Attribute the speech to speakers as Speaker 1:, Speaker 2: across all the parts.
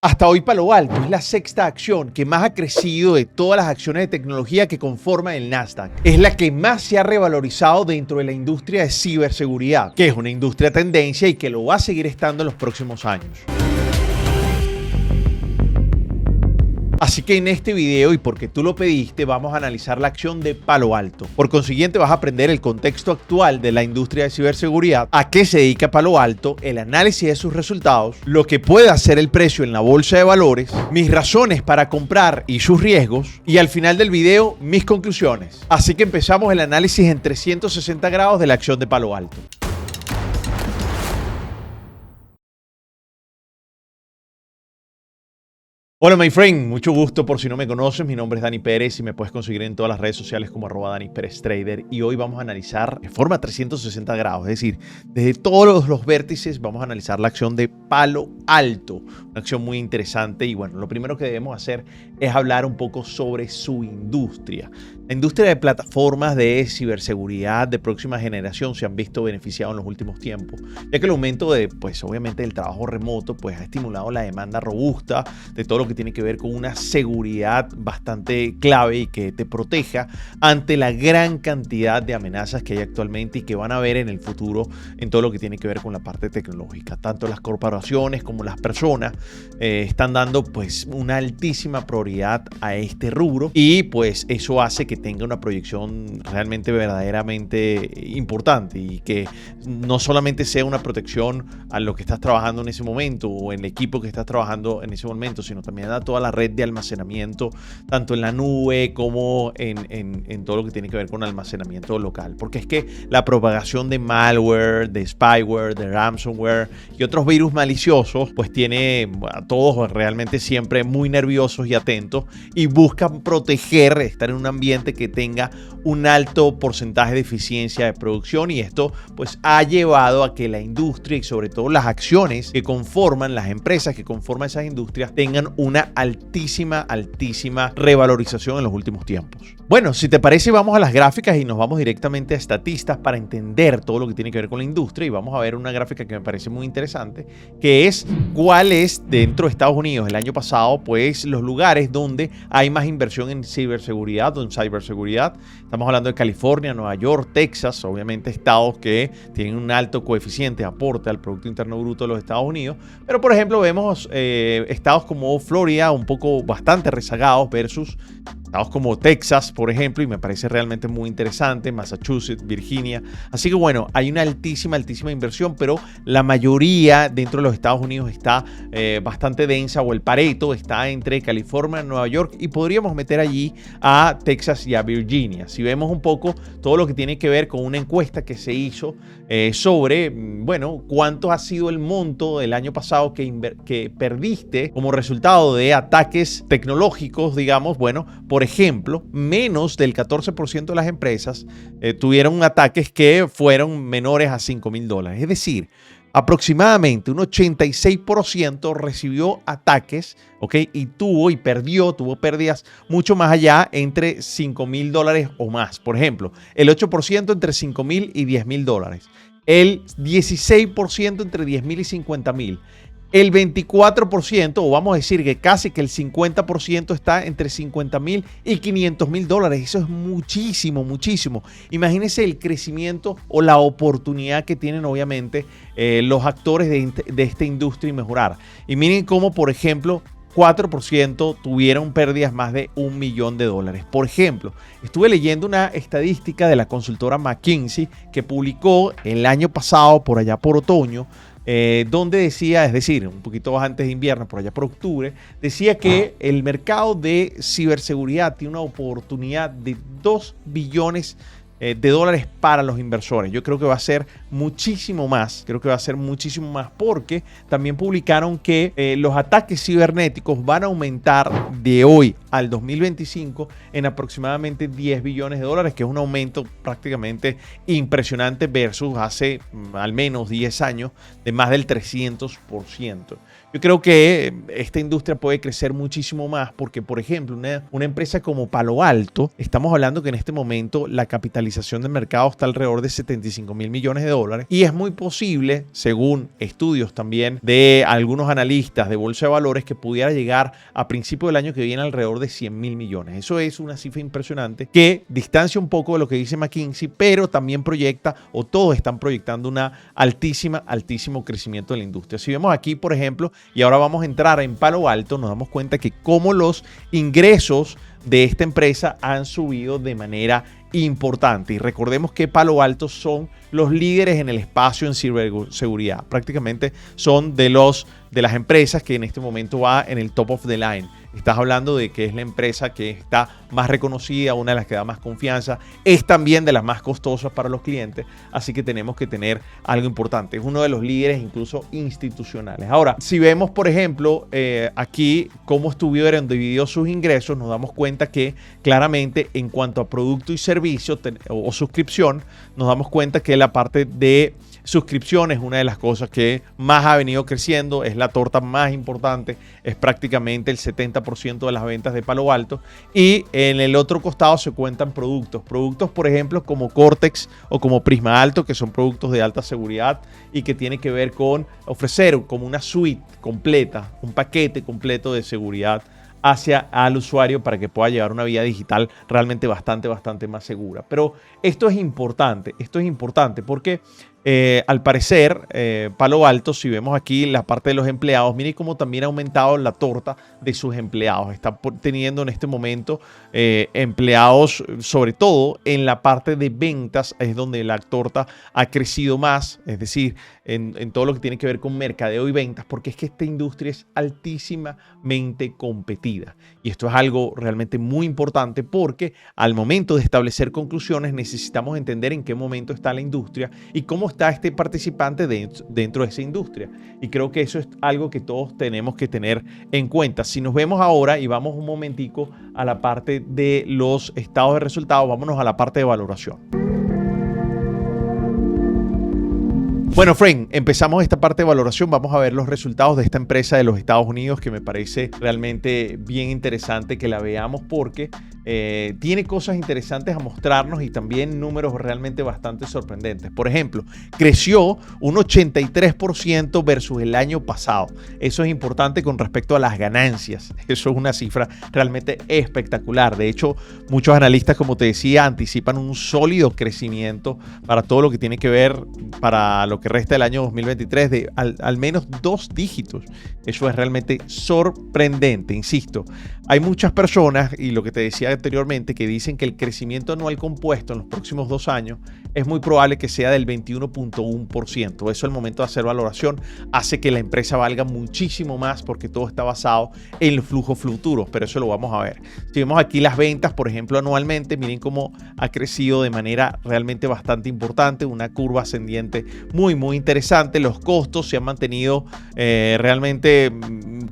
Speaker 1: Hasta hoy Palo Alto es la sexta acción que más ha crecido de todas las acciones de tecnología que conforman el Nasdaq. Es la que más se ha revalorizado dentro de la industria de ciberseguridad, que es una industria tendencia y que lo va a seguir estando en los próximos años. Así que en este video, y porque tú lo pediste, vamos a analizar la acción de Palo Alto. Por consiguiente, vas a aprender el contexto actual de la industria de ciberseguridad, a qué se dedica Palo Alto, el análisis de sus resultados, lo que puede hacer el precio en la bolsa de valores, mis razones para comprar y sus riesgos, y al final del video, mis conclusiones. Así que empezamos el análisis en 360 grados de la acción de Palo Alto. Hola, my friend, mucho gusto. Por si no me conoces, mi nombre es Dani Pérez y me puedes conseguir en todas las redes sociales como @DaniPérezTrader. Y hoy vamos a analizar de forma 360 grados, es decir, desde todos los vértices vamos a analizar la acción de Palo Alto, una acción muy interesante. Y bueno, lo primero que debemos hacer es hablar un poco sobre su industria. La industria de plataformas de ciberseguridad de próxima generación se han visto beneficiados en los últimos tiempos, ya que el aumento de, pues obviamente, del trabajo remoto, pues ha estimulado la demanda robusta de todo lo que tiene que ver con una seguridad bastante clave y que te proteja ante la gran cantidad de amenazas que hay actualmente y que van a haber en el futuro en todo lo que tiene que ver con la parte tecnológica. Tanto las corporaciones como las personas están dando pues una altísima prioridad a este rubro, y pues eso hace que tenga una proyección realmente verdaderamente importante y que no solamente sea una protección a lo que estás trabajando en ese momento o en el equipo que estás trabajando en ese momento, sino también a toda la red de almacenamiento, tanto en la nube como en todo lo que tiene que ver con almacenamiento local. Porque es que la propagación de malware, de spyware, de ransomware y otros virus maliciosos, pues tiene a todos realmente siempre muy nerviosos y atentos, y buscan proteger, estar en un ambiente que tenga un alto porcentaje de eficiencia de producción, y esto pues ha llevado a que la industria y sobre todo las acciones que conforman, las empresas que conforman esas industrias, tengan una altísima revalorización en los últimos tiempos. Bueno, si te parece, vamos a las gráficas y nos vamos directamente a estatistas para entender todo lo que tiene que ver con la industria, y vamos a ver una gráfica que me parece muy interesante, que es cuál es dentro de Estados Unidos el año pasado, pues los lugares donde hay más inversión en ciberseguridad o en ciberseguridad. Estamos hablando de California, Nueva York, Texas, obviamente estados que tienen un alto coeficiente de aporte al Producto Interno Bruto de los Estados Unidos, pero por ejemplo vemos estados como Florida un poco bastante rezagados versus estados como Texas, por ejemplo, y me parece realmente muy interesante, Massachusetts, Virginia. Así que bueno, hay una altísima inversión, pero la mayoría dentro de los Estados Unidos está bastante densa, o el Pareto está entre California, Nueva York, y podríamos meter allí a Texas y a Virginia. Si vemos un poco todo lo que tiene que ver con una encuesta que se hizo sobre, bueno, cuánto ha sido el monto del año pasado que perdiste como resultado de ataques tecnológicos, digamos, bueno, por ejemplo, menos del 14% de las empresas tuvieron ataques que fueron menores a $5,000. Es decir, aproximadamente un 86% recibió ataques, ¿ok? Y tuvo pérdidas mucho más allá, entre $5,000 o más. Por ejemplo, el 8% entre $5,000 y $10,000. El 16% entre $10,000 y $50,000. El 24%, o vamos a decir que casi que el 50%, está entre $50,000 y $500,000. Eso es muchísimo. Imagínense el crecimiento o la oportunidad que tienen obviamente los actores de esta industria y mejorar. Y miren cómo, por ejemplo, 4% tuvieron pérdidas más de $1 millón. Por ejemplo, estuve leyendo una estadística de la consultora McKinsey que publicó el año pasado, por allá por otoño, donde decía, es decir, un poquito antes de invierno, por allá por octubre, decía que el mercado de ciberseguridad tiene una oportunidad de $2 billones para los inversores. Yo creo que va a ser muchísimo más. Porque también publicaron que los ataques cibernéticos van a aumentar de hoy al 2025 en aproximadamente $10 billones, que es un aumento prácticamente impresionante versus hace al menos 10 años de más del 300%. Yo creo que esta industria puede crecer muchísimo más porque, por ejemplo, una empresa como Palo Alto, estamos hablando que en este momento la capitalización del mercado está alrededor de 75 mil millones de dólares y es muy posible, según estudios también de algunos analistas de bolsa de valores, que pudiera llegar a principios del año que viene alrededor de 100 mil millones. Eso es una cifra impresionante que distancia un poco de lo que dice McKinsey, pero también proyecta, o todos están proyectando, una altísimo crecimiento de la industria. Si vemos aquí, por ejemplo, y ahora vamos a entrar en Palo Alto, nos damos cuenta que cómo los ingresos de esta empresa han subido de manera importante. Y recordemos que Palo Alto son los líderes en el espacio en ciberseguridad. Prácticamente son de las empresas que en este momento va en el top of the line. Estás hablando de que es la empresa que está más reconocida, una de las que da más confianza, es también de las más costosas para los clientes, así que tenemos que tener algo importante. Es uno de los líderes incluso institucionales. Ahora, si vemos, por ejemplo, aquí cómo estuvieron divididos sus ingresos, nos damos cuenta que claramente en cuanto a producto y servicio o suscripción, nos damos cuenta que la parte de suscripción es una de las cosas que más ha venido creciendo, es la torta más importante, es prácticamente el 70% de las ventas de Palo Alto. Y en el otro costado se cuentan productos, por ejemplo, como Cortex o como Prisma Alto, que son productos de alta seguridad y que tiene que ver con ofrecer como una suite completa, un paquete completo de seguridad hacia al usuario para que pueda llevar una vida digital realmente bastante más segura. Pero esto es importante porque al parecer Palo Alto, si vemos aquí la parte de los empleados, miren cómo también ha aumentado la torta de sus empleados. Está teniendo en este momento empleados, sobre todo en la parte de ventas, es donde la torta ha crecido más, es decir, en todo lo que tiene que ver con mercadeo y ventas, porque es que esta industria es altísimamente competida. Y esto es algo realmente muy importante porque al momento de establecer conclusiones necesitamos entender en qué momento está la industria y cómo está este participante dentro de esa industria. Y creo que eso es algo que todos tenemos que tener en cuenta. Si nos vemos ahora y vamos un momentico a la parte de los estados de resultados, vámonos a la parte de valoración. Bueno, Frank, empezamos esta parte de valoración. Vamos a ver los resultados de esta empresa de los Estados Unidos, que me parece realmente bien interesante que la veamos porque tiene cosas interesantes a mostrarnos y también números realmente bastante sorprendentes. Por ejemplo, creció un 83% versus el año pasado. Eso es importante con respecto a las ganancias. Eso es una cifra realmente espectacular. De hecho, muchos analistas, como te decía, anticipan un sólido crecimiento para todo lo que tiene que ver para lo que resta del año 2023 de al menos 2 dígitos. Eso es realmente sorprendente, insisto. Hay muchas personas, y lo que te decía anteriormente, que dicen que el crecimiento anual compuesto en los próximos 2 años es muy probable que sea del 21.1%. Eso al momento de hacer valoración hace que la empresa valga muchísimo más porque todo está basado en los flujos futuros, pero eso lo vamos a ver. Si vemos aquí las ventas, por ejemplo, anualmente, miren cómo ha crecido de manera realmente bastante importante, una curva ascendiente muy interesante. Los costos se han mantenido realmente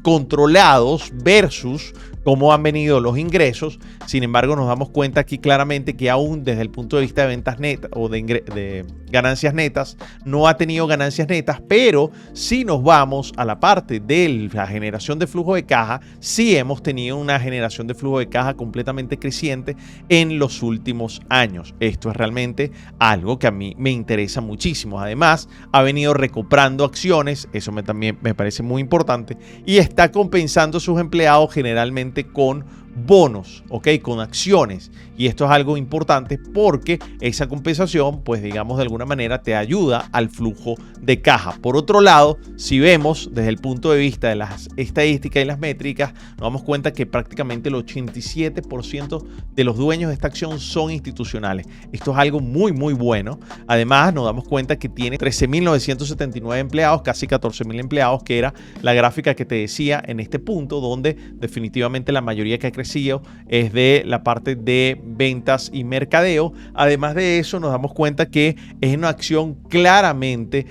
Speaker 1: controlados versus cómo han venido los ingresos. Sin embargo, nos damos cuenta aquí claramente que aún desde el punto de vista de ventas netas o de ganancias netas, no ha tenido ganancias netas, pero si nos vamos a la parte de la generación de flujo de caja, sí hemos tenido una generación de flujo de caja completamente creciente en los últimos años. Esto es realmente algo que a mí me interesa muchísimo. Además, ha venido recomprando acciones, eso también me parece muy importante, y está compensando a sus empleados generalmente con bonos, ¿ok? Con acciones. Y esto es algo importante porque esa compensación, pues digamos de alguna manera, te ayuda al flujo de caja. Por otro lado, si vemos desde el punto de vista de las estadísticas y las métricas, nos damos cuenta que prácticamente el 87% de los dueños de esta acción son institucionales. Esto es algo muy bueno. Además, nos damos cuenta que tiene 13.979 empleados, casi 14.000 empleados, que era la gráfica que te decía en este punto, donde definitivamente la mayoría que ha crecido crecido es de la parte de ventas y mercadeo. Además de eso, nos damos cuenta que es una acción claramente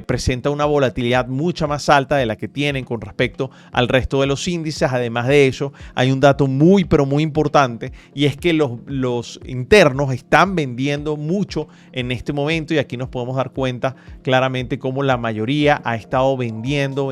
Speaker 1: presenta una volatilidad mucho más alta de la que tienen con respecto al resto de los índices. Además de eso, hay un dato muy pero muy importante, y es que los internos están vendiendo mucho en este momento, y aquí nos podemos dar cuenta claramente cómo la mayoría ha estado vendiendo.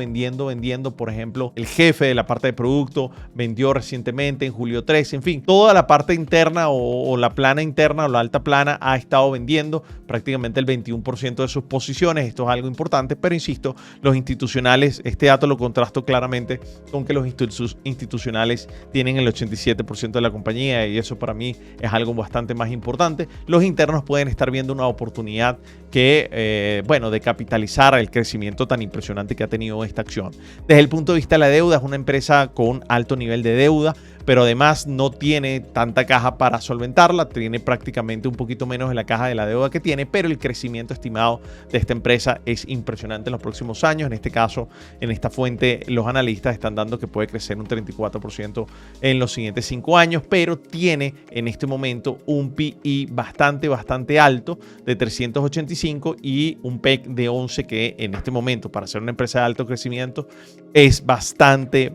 Speaker 1: Por ejemplo, el jefe de la parte de producto vendió recientemente en julio 13. En fin, toda la parte interna o la plana interna o la alta plana ha estado vendiendo prácticamente el 21% de sus posiciones. Esto es algo importante, pero insisto, los institucionales, este dato lo contrasto claramente con que los institucionales tienen el 87% de la compañía, y eso para mí es algo bastante más importante. Los internos pueden estar viendo una oportunidad que, de capitalizar el crecimiento tan impresionante que ha tenido esta acción. Desde el punto de vista de la deuda, es una empresa con alto nivel de deuda, pero además no tiene tanta caja para solventarla. Tiene prácticamente un poquito menos de la caja de la deuda que tiene, pero el crecimiento estimado de esta empresa es impresionante en los próximos años. En este caso, en esta fuente, los analistas están dando que puede crecer un 34% en los siguientes 5 años, pero tiene en este momento un PI bastante alto de 385 y un PEC de 11, que en este momento, para ser una empresa de alto crecimiento, es bastante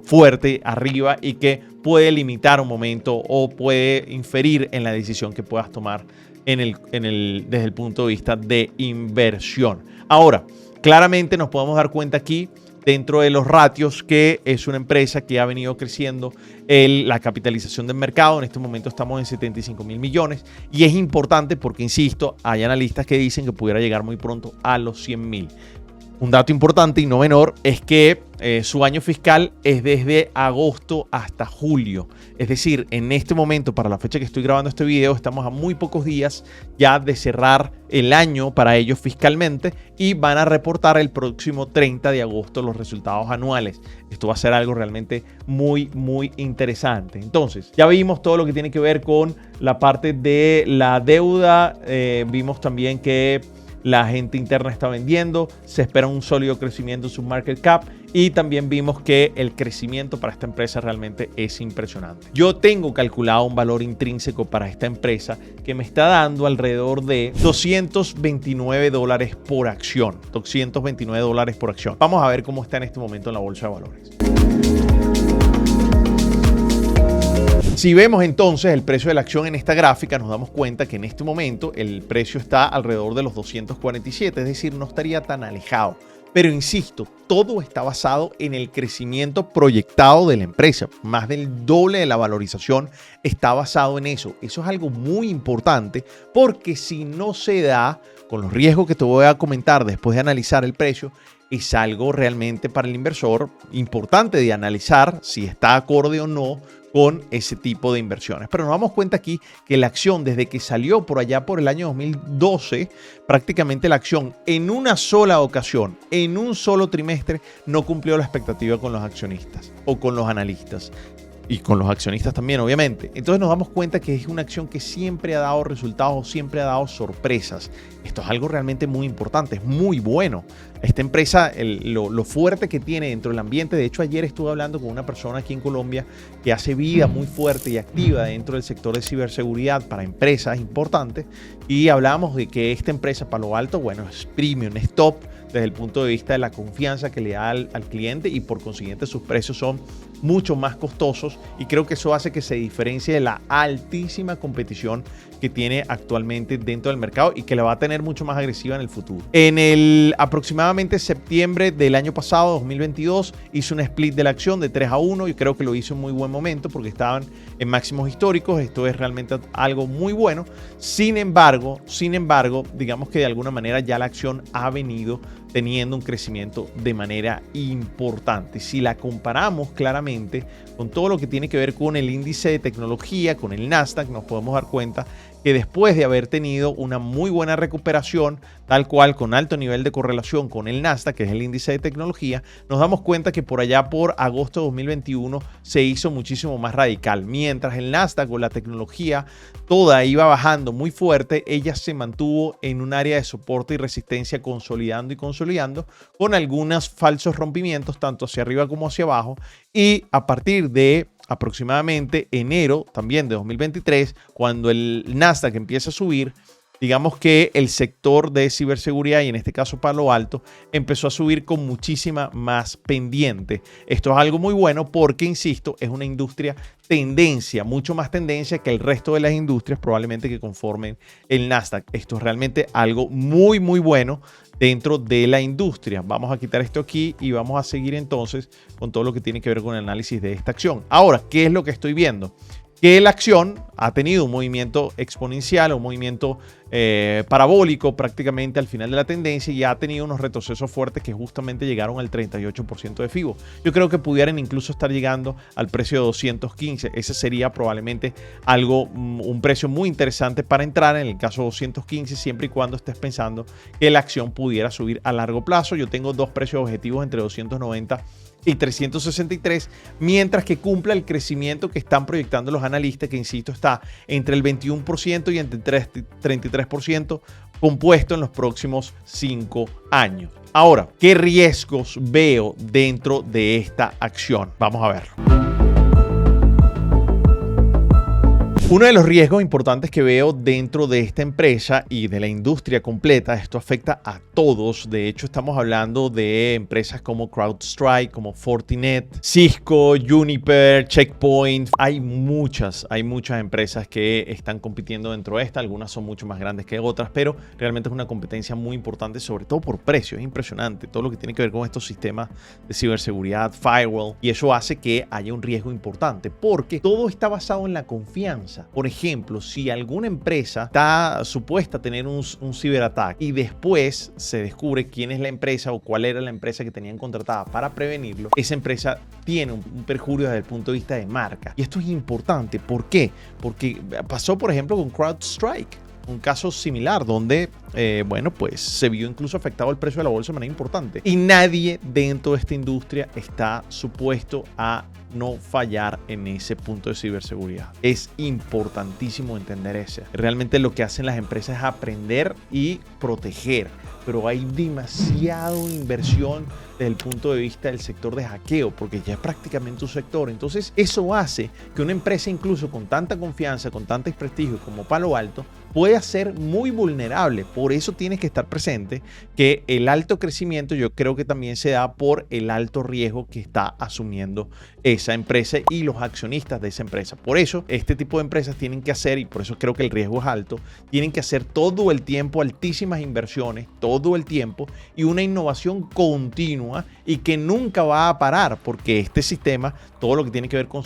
Speaker 1: fuerte arriba, y que puede limitar un momento o puede inferir en la decisión que puedas tomar desde el punto de vista de inversión. Ahora, claramente nos podemos dar cuenta aquí, dentro de los ratios, que es una empresa que ha venido creciendo la capitalización del mercado. En este momento estamos en 75.000 millones, y es importante porque, insisto, hay analistas que dicen que pudiera llegar muy pronto a los 100.000. Un dato importante y no menor es que su año fiscal es desde agosto hasta julio. Es decir, en este momento, para la fecha que estoy grabando este video, estamos a muy pocos días ya de cerrar el año para ellos fiscalmente, y van a reportar el próximo 30 de agosto los resultados anuales. Esto va a ser algo realmente muy interesante. Entonces, ya vimos todo lo que tiene que ver con la parte de la deuda. Vimos también que la gente interna está vendiendo, se espera un sólido crecimiento en su market cap, y también vimos que el crecimiento para esta empresa realmente es impresionante. Yo tengo calculado un valor intrínseco para esta empresa que me está dando alrededor de $229 por acción. $229 por acción. Vamos a ver cómo está en este momento en la bolsa de valores. Si vemos entonces el precio de la acción en esta gráfica, nos damos cuenta que en este momento el precio está alrededor de los 247, es decir, no estaría tan alejado. Pero insisto, todo está basado en el crecimiento proyectado de la empresa. Más del doble de la valorización está basado en eso. Eso es algo muy importante, porque si no se da, con los riesgos que te voy a comentar después de analizar el precio, es algo realmente para el inversor importante de analizar si está acorde o no con ese tipo de inversiones. Pero nos damos cuenta aquí que la acción, desde que salió por allá por el año 2012, prácticamente la acción en una sola ocasión, en un solo trimestre, no cumplió la expectativa con los accionistas o con los analistas. Y con los accionistas también, obviamente. Entonces nos damos cuenta que es una acción que siempre ha dado resultados, siempre ha dado sorpresas. Esto es algo realmente muy importante, es muy bueno. Esta empresa, lo fuerte que tiene dentro del ambiente. De hecho, ayer estuve hablando con una persona aquí en Colombia que hace vida muy fuerte y activa dentro del sector de ciberseguridad para empresas importantes. Y hablamos de que esta empresa, Palo Alto, bueno, es premium, es top desde el punto de vista de la confianza que le da al cliente, y por consiguiente sus precios son mucho más costosos, y creo que eso hace que se diferencie de la altísima competición que tiene actualmente dentro del mercado, y que la va a tener mucho más agresiva en el futuro. En el aproximadamente septiembre del año pasado, 2022, hizo un split de la acción de 3-1. Yo creo que lo hizo en muy buen momento porque estaban en máximos históricos. Esto es realmente algo muy bueno. Sin embargo, digamos que de alguna manera ya la acción ha venido teniendo un crecimiento de manera importante. Si la comparamos claramente con todo lo que tiene que ver con el índice de tecnología, con el Nasdaq, nos podemos dar cuenta que después de haber tenido una muy buena recuperación, tal cual con alto nivel de correlación con el Nasdaq, que es el índice de tecnología, nos damos cuenta que por allá por agosto de 2021 se hizo muchísimo más radical. Mientras el Nasdaq o la tecnología toda iba bajando muy fuerte, ella se mantuvo en un área de soporte y resistencia consolidando y consolidando, con algunos falsos rompimientos tanto hacia arriba como hacia abajo, y a partir de aproximadamente enero también de 2023, cuando el Nasdaq empieza a subir, digamos que el sector de ciberseguridad, y en este caso Palo Alto, empezó a subir con muchísima más pendiente. Esto es algo muy bueno porque, insisto, es una industria tendencia, mucho más tendencia que el resto de las industrias probablemente que conformen el Nasdaq. Esto es realmente algo muy, muy bueno dentro de la industria. Vamos a quitar esto aquí y vamos a seguir entonces con todo lo que tiene que ver con el análisis de esta acción. Ahora, ¿qué es lo que estoy viendo? Que la acción ha tenido un movimiento exponencial, un movimiento parabólico prácticamente al final de la tendencia, y ha tenido unos retrocesos fuertes que justamente llegaron al 38% de FIBO. Yo creo que pudieran incluso estar llegando al precio de 215. Ese sería probablemente un precio muy interesante para entrar en el caso de 215, siempre y cuando estés pensando que la acción pudiera subir a largo plazo. Yo tengo dos precios objetivos entre 290 y 363, mientras que cumpla el crecimiento que están proyectando los analistas, que insisto está entre el 21% y entre el 33% compuesto en los próximos 5 años. Ahora, ¿qué riesgos veo dentro de esta acción? Vamos a verlo. Uno de los riesgos importantes que veo dentro de esta empresa y de la industria completa, esto afecta a todos. De hecho, estamos hablando de empresas como CrowdStrike, como Fortinet, Cisco, Juniper, Checkpoint. Hay muchas empresas que están compitiendo dentro de esta. Algunas son mucho más grandes que otras, pero realmente es una competencia muy importante, sobre todo por precio. Es impresionante todo lo que tiene que ver con estos sistemas de ciberseguridad, firewall, y eso hace que haya un riesgo importante porque todo está basado en la confianza. Por ejemplo, si alguna empresa está supuesta a tener un ciberataque y después se descubre quién es la empresa o cuál era la empresa que tenían contratada para prevenirlo, esa empresa tiene un perjurio desde el punto de vista de marca. Y esto es importante. ¿Por qué? Porque pasó, por ejemplo, con CrowdStrike. Un caso similar donde, pues se vio incluso afectado el precio de la bolsa de manera importante. Y nadie dentro de esta industria está supuesto a no fallar en ese punto de ciberseguridad. Es importantísimo entender eso. Realmente lo que hacen las empresas es aprender y proteger, pero hay demasiada inversión desde el punto de vista del sector de hackeo, porque ya es prácticamente un sector. Entonces eso hace que una empresa, incluso con tanta confianza, con tanto prestigio como Palo Alto, pueda ser muy vulnerable. Por eso tienes que estar presente que el alto crecimiento yo creo que también se da por el alto riesgo que está asumiendo esa empresa y los accionistas de esa empresa. Por eso este tipo de empresas tienen que hacer, y por eso creo que el riesgo es alto, tienen que hacer todo el tiempo altísimas inversiones, todo el tiempo, y una innovación continua y que nunca va a parar, porque este sistema, todo lo que tiene que ver con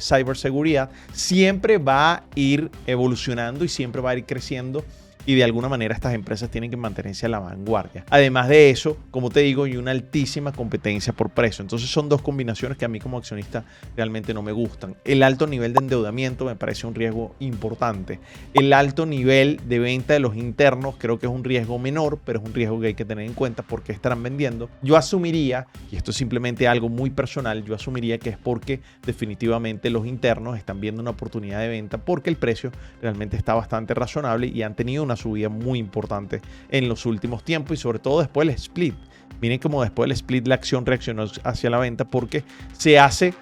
Speaker 1: ciberseguridad, siempre va a ir evolucionando y siempre va a ir creciendo, y de alguna manera estas empresas tienen que mantenerse a la vanguardia. Además de eso, como te digo, hay una altísima competencia por precio. Entonces son dos combinaciones que a mí como accionista realmente no me gustan. El alto nivel de endeudamiento me parece un riesgo importante. El alto nivel de venta de los internos creo que es un riesgo menor, pero es un riesgo que hay que tener en cuenta porque estarán vendiendo. Yo asumiría, y esto es simplemente algo muy personal, yo asumiría que es porque definitivamente los internos están viendo una oportunidad de venta porque el precio realmente está bastante razonable y han tenido una subida muy importante en los últimos tiempos, y sobre todo después del split. Miren cómo después del split la acción reaccionó hacia la venta porque se hace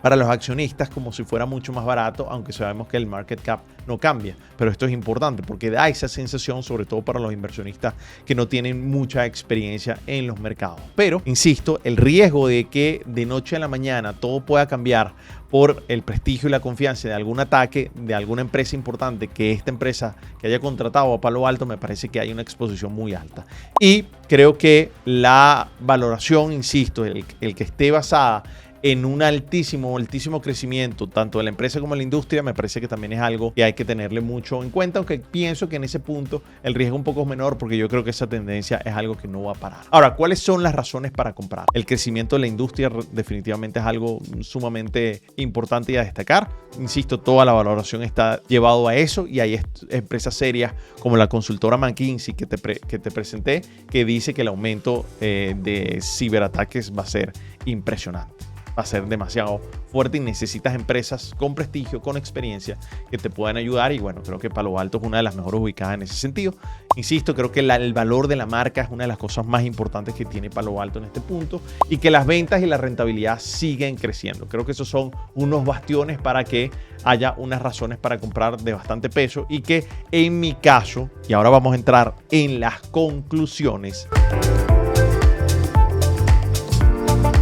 Speaker 1: para los accionistas como si fuera mucho más barato, aunque sabemos que el market cap no cambia. Pero esto es importante porque da esa sensación, sobre todo para los inversionistas que no tienen mucha experiencia en los mercados. Pero, insisto, el riesgo de que de noche a la mañana todo pueda cambiar por el prestigio y la confianza de algún ataque de alguna empresa importante, que esta empresa que haya contratado a Palo Alto, me parece que hay una exposición muy alta. Y creo que la valoración, insisto, el que esté basada en un altísimo crecimiento, tanto de la empresa como de la industria, me parece que también es algo que hay que tenerle mucho en cuenta, aunque pienso que en ese punto el riesgo es un poco menor porque yo creo que esa tendencia es algo que no va a parar. Ahora, ¿cuáles son las razones para comprar? El crecimiento de la industria definitivamente es algo sumamente importante y a destacar. Insisto, toda la valoración está llevado a eso y hay empresas serias como la consultora McKinsey que te presenté que dice que el aumento de ciberataques va a ser impresionante. Va a ser demasiado fuerte y necesitas empresas con prestigio, con experiencia que te puedan ayudar y bueno, creo que Palo Alto es una de las mejores ubicadas en ese sentido. Insisto, creo que el valor de la marca es una de las cosas más importantes que tiene Palo Alto en este punto y que las ventas y la rentabilidad siguen creciendo. Creo que esos son unos bastiones para que haya unas razones para comprar de bastante peso y que en mi caso, y ahora vamos a entrar en las conclusiones.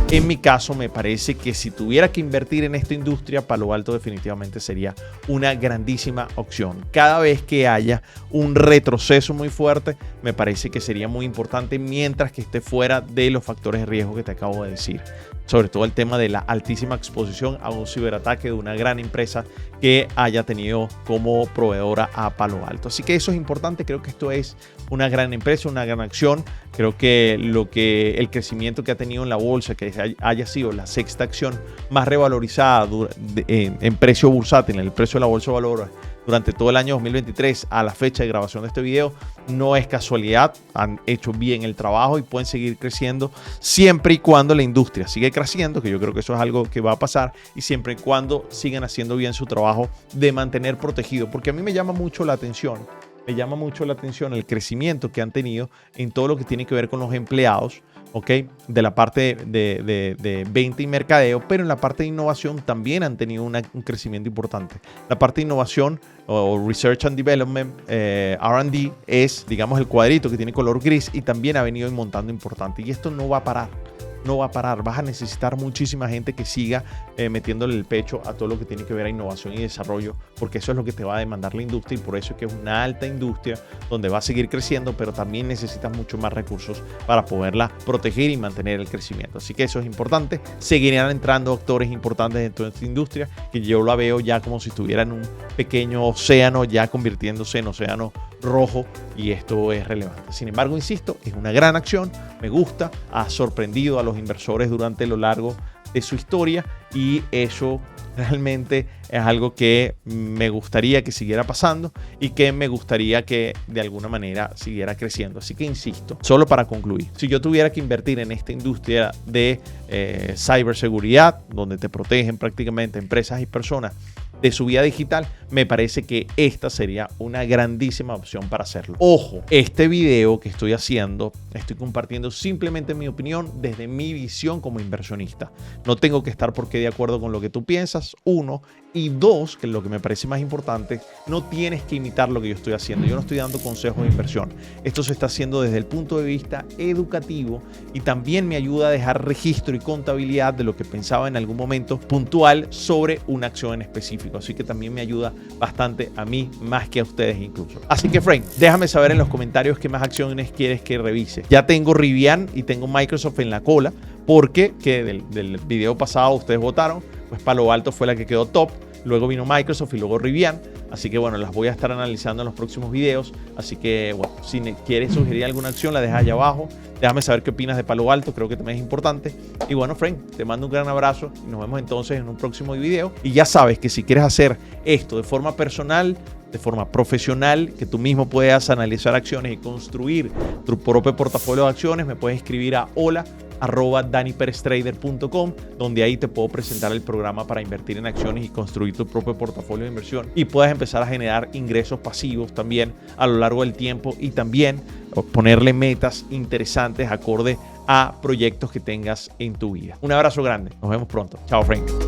Speaker 1: En mi caso, me parece que si tuviera que invertir en esta industria, Palo Alto definitivamente sería una grandísima opción. Cada vez que haya un retroceso muy fuerte, me parece que sería muy importante mientras que esté fuera de los factores de riesgo que te acabo de decir. Sobre todo el tema de la altísima exposición a un ciberataque de una gran empresa que haya tenido como proveedora a Palo Alto. Así que eso es importante. Creo que esto es una gran empresa, una gran acción. Creo que el crecimiento que ha tenido en la bolsa, que haya sido la sexta acción más revalorizada en precio bursátil, en el precio de la bolsa de valores durante todo el año 2023 a la fecha de grabación de este video, no es casualidad. Han hecho bien el trabajo y pueden seguir creciendo siempre y cuando la industria sigue creciendo, que yo creo que eso es algo que va a pasar, y siempre y cuando sigan haciendo bien su trabajo de mantener protegido, porque a mí me llama mucho la atención. Me llama mucho la atención el crecimiento que han tenido en todo lo que tiene que ver con los empleados, ¿ok? De la parte de venta y mercadeo, pero en la parte de innovación también han tenido un crecimiento importante. La parte de innovación o Research and Development, R&D, es, digamos, el cuadrito que tiene color gris y también ha venido montando importante. Y esto no va a parar. No va a parar, vas a necesitar muchísima gente que siga metiéndole el pecho a todo lo que tiene que ver a innovación y desarrollo, porque eso es lo que te va a demandar la industria y por eso es que es una alta industria donde va a seguir creciendo, pero también necesitas mucho más recursos para poderla proteger y mantener el crecimiento. Así que eso es importante. Seguirán entrando actores importantes dentro de esta industria, que yo la veo ya como si estuviera en un pequeño océano, ya convirtiéndose en océano rojo, y esto es relevante. Sin embargo, insisto, es una gran acción, me gusta, ha sorprendido a los inversores durante lo largo de su historia y eso realmente es algo que me gustaría que siguiera pasando y que me gustaría que de alguna manera siguiera creciendo. Así que insisto, solo para concluir, si yo tuviera que invertir en esta industria de ciberseguridad, donde te protegen prácticamente empresas y personas de su vida digital, me parece que esta sería una grandísima opción para hacerlo. Ojo, este video que estoy haciendo, estoy compartiendo simplemente mi opinión desde mi visión como inversionista. No tengo que estar porque de acuerdo con lo que tú piensas, uno, y dos, que lo que me parece más importante, no tienes que imitar lo que yo estoy haciendo. Yo no estoy dando consejos de inversión. Esto se está haciendo desde el punto de vista educativo y también me ayuda a dejar registro y contabilidad de lo que pensaba en algún momento puntual sobre una acción en específico. Así que también me ayuda bastante a mí, más que a ustedes incluso. Así que, Frank, déjame saber en los comentarios qué más acciones quieres que revise. Ya tengo Rivian y tengo Microsoft en la cola, porque del video pasado ustedes votaron, pues Palo Alto fue la que quedó top. Luego vino Microsoft y luego Rivian. Así que bueno, las voy a estar analizando en los próximos videos. Así que bueno, si quieres sugerir alguna acción, la dejas allá abajo. Déjame saber qué opinas de Palo Alto, creo que también es importante. Y bueno, Frank, te mando un gran abrazo y nos vemos entonces en un próximo video. Y ya sabes que si quieres hacer esto de forma personal, de forma profesional, que tú mismo puedas analizar acciones y construir tu propio portafolio de acciones, me puedes escribir a hola@daniperestrader.com, donde ahí te puedo presentar el programa para invertir en acciones y construir tu propio portafolio de inversión y puedas empezar a generar ingresos pasivos también a lo largo del tiempo y también ponerle metas interesantes acorde a proyectos que tengas en tu vida. Un abrazo grande, nos vemos pronto. Chao, Frank.